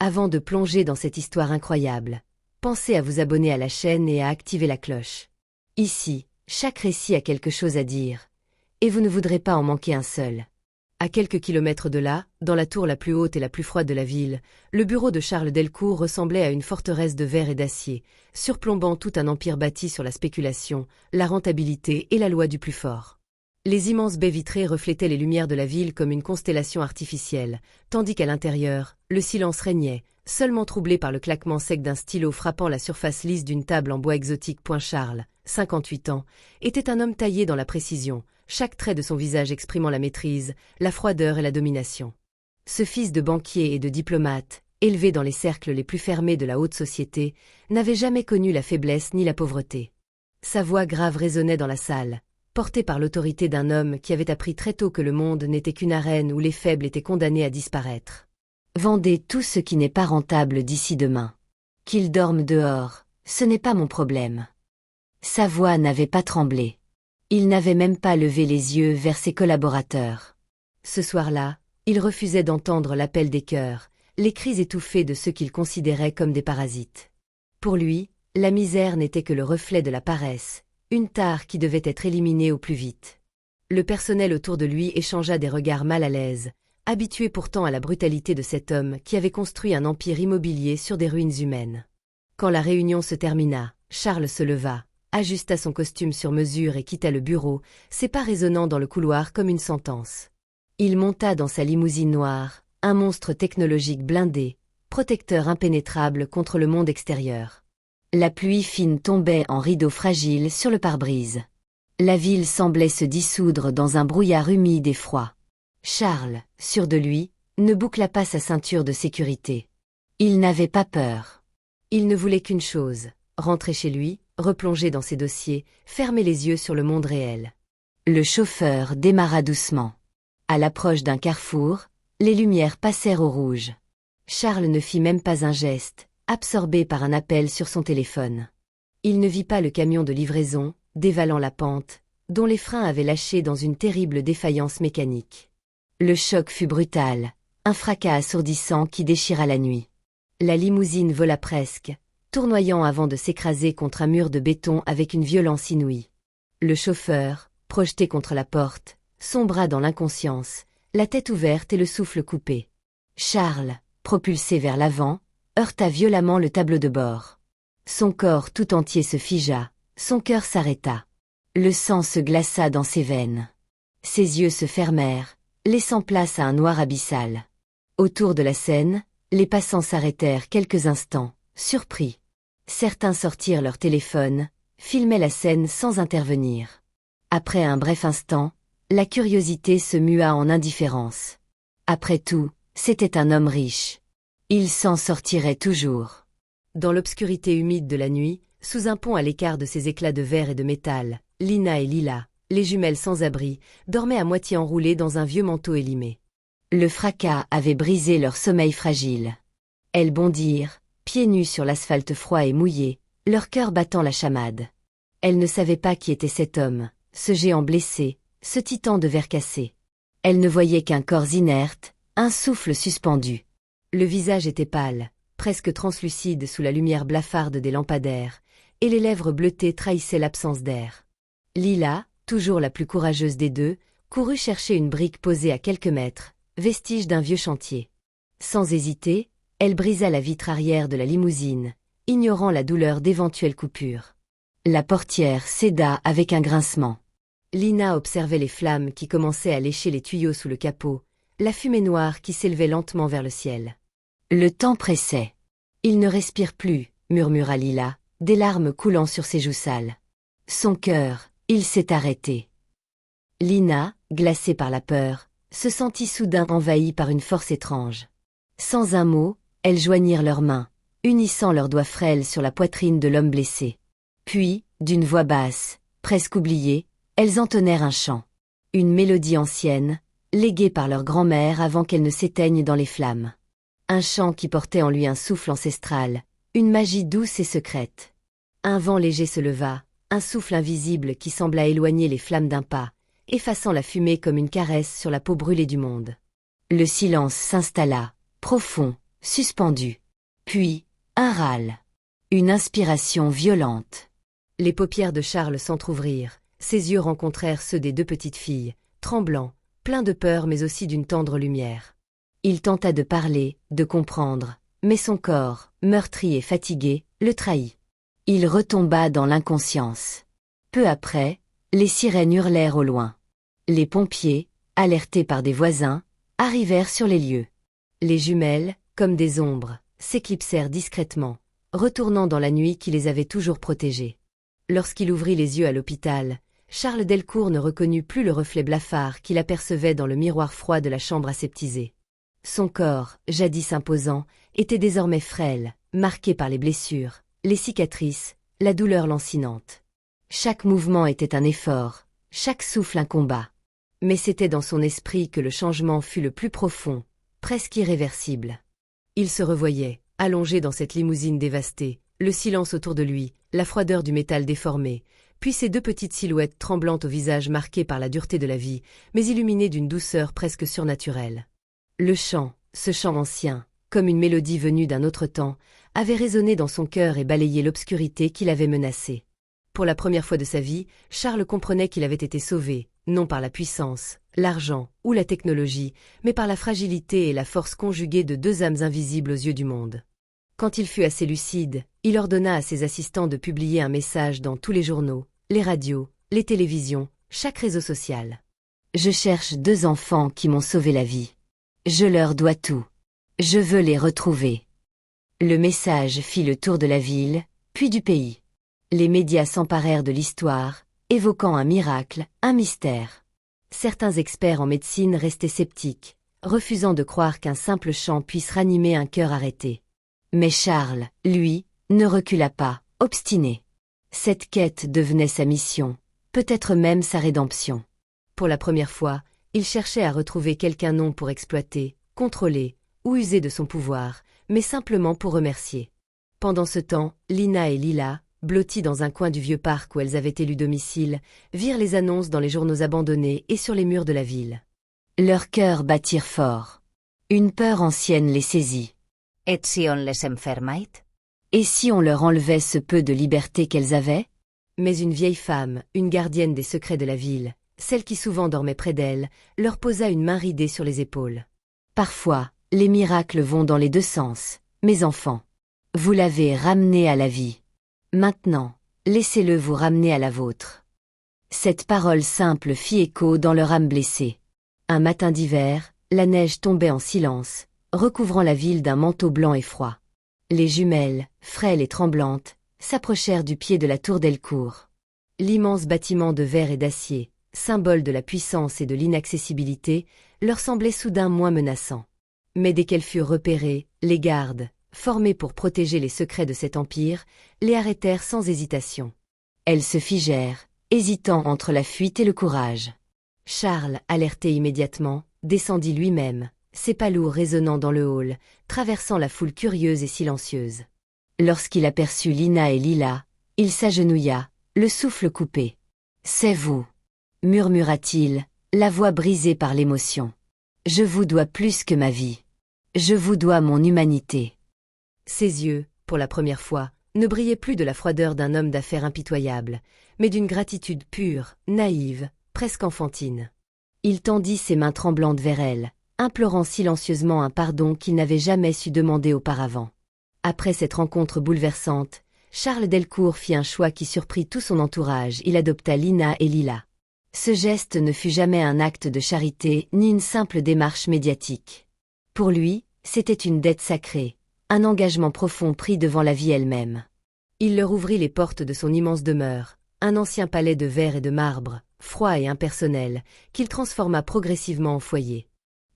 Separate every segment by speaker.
Speaker 1: Avant de plonger dans cette histoire incroyable, pensez à vous abonner à la chaîne et à activer la cloche. Ici, chaque récit a quelque chose à dire, et vous ne voudrez pas en manquer un seul. À quelques kilomètres de là, dans la tour la plus haute et la plus froide de la ville, le bureau de Charles Delcourt ressemblait à une forteresse de verre et d'acier, surplombant tout un empire bâti sur la spéculation, la rentabilité et la loi du plus fort. Les immenses baies vitrées reflétaient les lumières de la ville comme une constellation artificielle, tandis qu'à l'intérieur, le silence régnait, seulement troublé par le claquement sec d'un stylo frappant la surface lisse d'une table en bois exotique. Charles, 58 ans, était un homme taillé dans la précision, chaque trait de son visage exprimant la maîtrise, la froideur et la domination. Ce fils de banquier et de diplomate, élevé dans les cercles les plus fermés de la haute société, n'avait jamais connu la faiblesse ni la pauvreté. Sa voix grave résonnait dans la salle, portée par l'autorité d'un homme qui avait appris très tôt que le monde n'était qu'une arène où les faibles étaient condamnés à disparaître. Vendez tout ce qui n'est pas rentable d'ici demain. Qu'ils dorment dehors, ce n'est pas mon problème. Sa voix n'avait pas tremblé. Il n'avait même pas levé les yeux vers ses collaborateurs. Ce soir-là, il refusait d'entendre l'appel des cœurs, les cris étouffés de ceux qu'il considérait comme des parasites. Pour lui, la misère n'était que le reflet de la paresse, une tare qui devait être éliminée au plus vite. Le personnel autour de lui échangea des regards mal à l'aise, habitué pourtant à la brutalité de cet homme qui avait construit un empire immobilier sur des ruines humaines. Quand la réunion se termina, Charles se leva, ajusta son costume sur mesure et quitta le bureau, ses pas résonnant dans le couloir comme une sentence. Il monta dans sa limousine noire, un monstre technologique blindé, protecteur impénétrable contre le monde extérieur. La pluie fine tombait en rideaux fragiles sur le pare-brise. La ville semblait se dissoudre dans un brouillard humide et froid. Charles, sûr de lui, ne boucla pas sa ceinture de sécurité. Il n'avait pas peur. Il ne voulait qu'une chose, rentrer chez lui, replonger dans ses dossiers, fermer les yeux sur le monde réel. Le chauffeur démarra doucement. À l'approche d'un carrefour, les lumières passèrent au rouge. Charles ne fit même pas un geste, absorbé par un appel sur son téléphone. Il ne vit pas le camion de livraison, dévalant la pente, dont les freins avaient lâché dans une terrible défaillance mécanique. Le choc fut brutal, un fracas assourdissant qui déchira la nuit. La limousine vola presque, tournoyant avant de s'écraser contre un mur de béton avec une violence inouïe. Le chauffeur, projeté contre la porte, sombra dans l'inconscience, la tête ouverte et le souffle coupé. Charles, propulsé vers l'avant, heurta violemment le tableau de bord. Son corps tout entier se figea, son cœur s'arrêta. Le sang se glaça dans ses veines. Ses yeux se fermèrent, laissant place à un noir abyssal. Autour de la scène, les passants s'arrêtèrent quelques instants, surpris. Certains sortirent leur téléphone, filmaient la scène sans intervenir. Après un bref instant, la curiosité se mua en indifférence. Après tout, c'était un homme riche. Il s'en sortirait toujours. Dans l'obscurité humide de la nuit, sous un pont à l'écart de ces éclats de verre et de métal, Lina et Lila, les jumelles sans abri, dormaient à moitié enroulées dans un vieux manteau élimé. Le fracas avait brisé leur sommeil fragile. Elles bondirent, pieds nus sur l'asphalte froid et mouillé, leur cœur battant la chamade. Elles ne savaient pas qui était cet homme, ce géant blessé, ce titan de verre cassé. Elles ne voyaient qu'un corps inerte, un souffle suspendu. Le visage était pâle, presque translucide sous la lumière blafarde des lampadaires, et les lèvres bleutées trahissaient l'absence d'air. Lila, toujours la plus courageuse des deux, courut chercher une brique posée à quelques mètres, vestige d'un vieux chantier. Sans hésiter, elle brisa la vitre arrière de la limousine, ignorant la douleur d'éventuelles coupures. La portière céda avec un grincement. Lina observait les flammes qui commençaient à lécher les tuyaux sous le capot, la fumée noire qui s'élevait lentement vers le ciel. Le temps pressait. Il ne respire plus, murmura Lila, des larmes coulant sur ses joues sales. Son cœur, il s'est arrêté. Lina, glacée par la peur, se sentit soudain envahie par une force étrange. Sans un mot, elles joignirent leurs mains, unissant leurs doigts frêles sur la poitrine de l'homme blessé. Puis, d'une voix basse, presque oubliée, elles entonnèrent un chant. Une mélodie ancienne, léguée par leur grand-mère avant qu'elle ne s'éteigne dans les flammes. Un chant qui portait en lui un souffle ancestral, une magie douce et secrète. Un vent léger se leva, un souffle invisible qui sembla éloigner les flammes d'un pas, effaçant la fumée comme une caresse sur la peau brûlée du monde. Le silence s'installa, profond, suspendu. Puis, un râle. Une inspiration violente. Les paupières de Charles s'entr'ouvrirent, ses yeux rencontrèrent ceux des deux petites filles, tremblants, pleins de peur mais aussi d'une tendre lumière. Il tenta de parler, de comprendre, mais son corps, meurtri et fatigué, le trahit. Il retomba dans l'inconscience. Peu après, les sirènes hurlèrent au loin. Les pompiers, alertés par des voisins, arrivèrent sur les lieux. Les jumelles, comme des ombres, s'éclipsèrent discrètement, retournant dans la nuit qui les avait toujours protégées. Lorsqu'il ouvrit les yeux à l'hôpital, Charles Delcourt ne reconnut plus le reflet blafard qu'il apercevait dans le miroir froid de la chambre aseptisée. Son corps, jadis imposant, était désormais frêle, marqué par les blessures, les cicatrices, la douleur lancinante. Chaque mouvement était un effort, chaque souffle un combat. Mais c'était dans son esprit que le changement fut le plus profond, presque irréversible. Il se revoyait, allongé dans cette limousine dévastée, le silence autour de lui, la froideur du métal déformé, puis ces deux petites silhouettes tremblantes au visage marqué par la dureté de la vie, mais illuminées d'une douceur presque surnaturelle. Le chant, ce chant ancien, comme une mélodie venue d'un autre temps, avait résonné dans son cœur et balayé l'obscurité qui l'avait menacé. Pour la première fois de sa vie, Charles comprenait qu'il avait été sauvé, non par la puissance, l'argent ou la technologie, mais par la fragilité et la force conjuguée de deux âmes invisibles aux yeux du monde. Quand il fut assez lucide, il ordonna à ses assistants de publier un message dans tous les journaux, les radios, les télévisions, chaque réseau social. « Je cherche deux enfants qui m'ont sauvé la vie. Je leur dois tout. Je veux les retrouver. » Le message fit le tour de la ville, puis du pays. Les médias s'emparèrent de l'histoire, évoquant un miracle, un mystère. Certains experts en médecine restaient sceptiques, refusant de croire qu'un simple chant puisse ranimer un cœur arrêté. Mais Charles, lui, ne recula pas, obstiné. Cette quête devenait sa mission, peut-être même sa rédemption. Pour la première fois, il cherchait à retrouver quelqu'un non pour exploiter, contrôler ou user de son pouvoir, mais simplement pour remercier. Pendant ce temps, Lina et Lila, blotties dans un coin du vieux parc où elles avaient élu domicile, virent les annonces dans les journaux abandonnés et sur les murs de la ville. Leurs cœurs battirent fort. Une peur ancienne les saisit.
Speaker 2: Et si on les enfermait?
Speaker 1: Et si on leur enlevait ce peu de liberté qu'elles avaient? Mais une vieille femme, une gardienne des secrets de la ville, celle qui souvent dormait près d'elle, leur posa une main ridée sur les épaules. Parfois, les miracles vont dans les deux sens, mes enfants. Vous l'avez ramené à la vie. Maintenant, laissez-le vous ramener à la vôtre. Cette parole simple fit écho dans leur âme blessée. Un matin d'hiver, la neige tombait en silence, recouvrant la ville d'un manteau blanc et froid. Les jumelles, frêles et tremblantes, s'approchèrent du pied de la tour Delcourt. L'immense bâtiment de verre et d'acier, symbole de la puissance et de l'inaccessibilité, leur semblait soudain moins menaçant. Mais dès qu'elles furent repérées, les gardes, formés pour protéger les secrets de cet empire, les arrêtèrent sans hésitation. Elles se figèrent, hésitant entre la fuite et le courage. Charles, alerté immédiatement, descendit lui-même, ses pas lourds résonnant dans le hall, traversant la foule curieuse et silencieuse. Lorsqu'il aperçut Lina et Lila, il s'agenouilla, le souffle coupé. « C'est vous » murmura-t-il, la voix brisée par l'émotion. « Je vous dois plus que ma vie. Je vous dois mon humanité. » Ses yeux, pour la première fois, ne brillaient plus de la froideur d'un homme d'affaires impitoyable, mais d'une gratitude pure, naïve, presque enfantine. Il tendit ses mains tremblantes vers elle, implorant silencieusement un pardon qu'il n'avait jamais su demander auparavant. Après cette rencontre bouleversante, Charles Delcourt fit un choix qui surprit tout son entourage, il adopta Lina et Lila. Ce geste ne fut jamais un acte de charité ni une simple démarche médiatique. Pour lui, c'était une dette sacrée, un engagement profond pris devant la vie elle-même. Il leur ouvrit les portes de son immense demeure, un ancien palais de verre et de marbre, froid et impersonnel, qu'il transforma progressivement en foyer.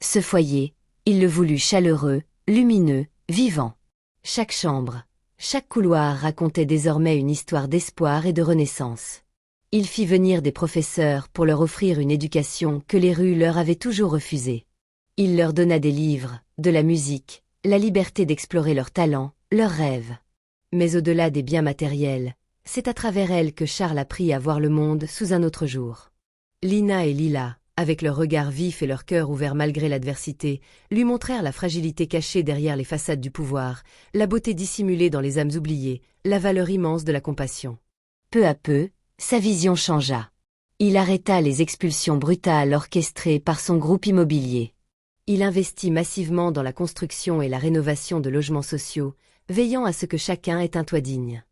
Speaker 1: Ce foyer, il le voulut chaleureux, lumineux, vivant. Chaque chambre, chaque couloir racontait désormais une histoire d'espoir et de renaissance. Il fit venir des professeurs pour leur offrir une éducation que les rues leur avaient toujours refusée. Il leur donna des livres, de la musique, la liberté d'explorer leurs talents, leurs rêves. Mais au-delà des biens matériels, c'est à travers elles que Charles apprit à voir le monde sous un autre jour. Lina et Lila, avec leurs regards vifs et leurs cœurs ouverts malgré l'adversité, lui montrèrent la fragilité cachée derrière les façades du pouvoir, la beauté dissimulée dans les âmes oubliées, la valeur immense de la compassion.
Speaker 2: Peu à peu, sa vision changea. Il arrêta les expulsions brutales orchestrées par son groupe immobilier.
Speaker 1: Il investit massivement dans la construction et la rénovation de logements sociaux, veillant à ce que chacun ait un toit digne.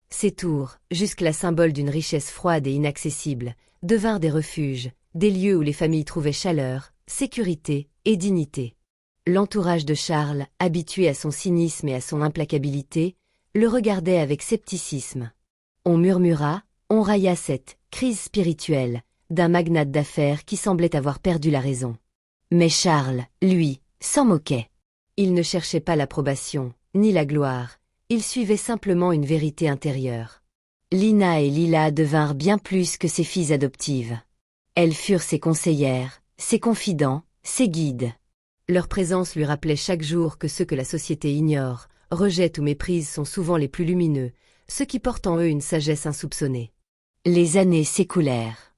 Speaker 1: Ces tours, jusque-là symboles d'une richesse froide et inaccessible, devinrent des refuges, des lieux où les familles trouvaient chaleur, sécurité et dignité. L'entourage de Charles, habitué à son cynisme et à son implacabilité, le regardait avec scepticisme. On murmura, on railla cette « crise spirituelle » d'un magnate d'affaires qui semblait avoir perdu la raison.
Speaker 2: Mais Charles, lui, s'en moquait.
Speaker 1: Il ne cherchait pas l'approbation, ni la gloire, il suivait simplement une vérité intérieure.
Speaker 2: Lina et Lila devinrent bien plus que ses filles adoptives. Elles furent ses conseillères, ses confidents, ses guides.
Speaker 1: Leur présence lui rappelait chaque jour que ceux que la société ignore, rejette ou méprise sont souvent les plus lumineux, ceux qui portent en eux une sagesse insoupçonnée.
Speaker 2: Les années s'écoulèrent.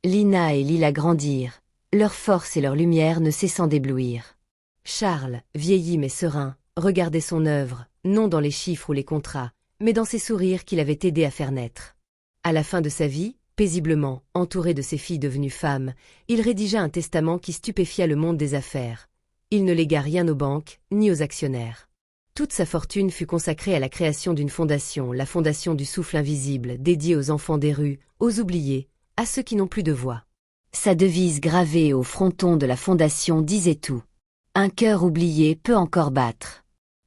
Speaker 2: Lina et Lila grandirent, leur force et leur lumière ne cessant d'éblouir.
Speaker 1: Charles, vieilli mais serein, regardait son œuvre, non dans les chiffres ou les contrats, mais dans ses sourires qu'il avait aidé à faire naître. À la fin de sa vie, paisiblement, entouré de ses filles devenues femmes, il rédigea un testament qui stupéfia le monde des affaires. Il ne légua rien aux banques, ni aux actionnaires. Toute sa fortune fut consacrée à la création d'une fondation, la Fondation du Souffle Invisible, dédiée aux enfants des rues, aux oubliés, à ceux qui n'ont plus de voix.
Speaker 2: Sa devise gravée au fronton de la fondation disait tout. Un cœur oublié peut encore battre.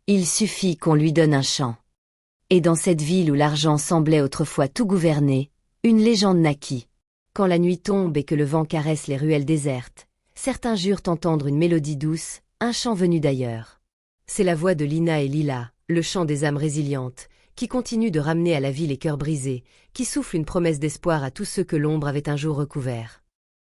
Speaker 2: Il suffit qu'on lui donne un chant. Et dans cette ville où l'argent semblait autrefois tout gouverner, une légende naquit.
Speaker 1: Quand la nuit tombe et que le vent caresse les ruelles désertes, certains jurent entendre une mélodie douce, un chant venu d'ailleurs. C'est la voix de Lina et Lila, le chant des âmes résilientes, qui continue de ramener à la vie les cœurs brisés, qui souffle une promesse d'espoir à tous ceux que l'ombre avait un jour recouverts.